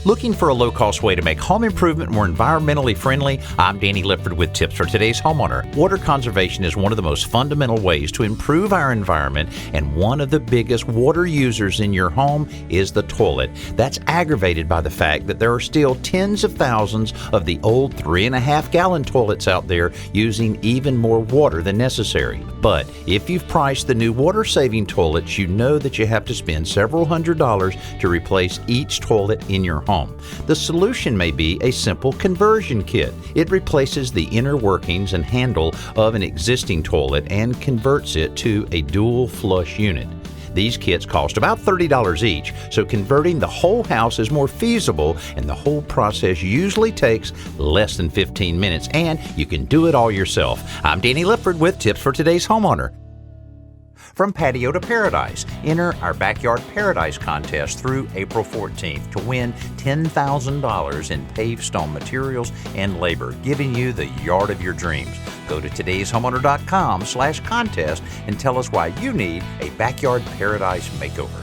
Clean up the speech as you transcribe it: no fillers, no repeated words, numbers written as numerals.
Looking for a low-cost way to make home improvement more environmentally friendly? I'm Danny Lipford with tips for today's homeowner. Water conservation is one of the most fundamental ways to improve our environment, and one of the biggest water users in your home is the toilet. That's aggravated by the fact that there are still tens of thousands of the old 3.5-gallon toilets out there using even more water than necessary. But if you've priced the new water-saving toilets, you know that you have to spend several $100s to replace each toilet in your home. The solution may be a simple conversion kit. It replaces the inner workings and handle of an existing toilet and converts it to a dual flush unit. These kits cost about $30 each, so converting the whole house is more feasible, and the whole process usually takes less than 15 minutes, and you can do it all yourself. I'm Danny Lipford with tips for today's homeowner. From patio to paradise, enter our Backyard Paradise contest through April 14th to win $10,000 in paved stone materials and labor, giving you the yard of your dreams. Go to todayshomeowner.com/contest and tell us why you need a Backyard Paradise makeover.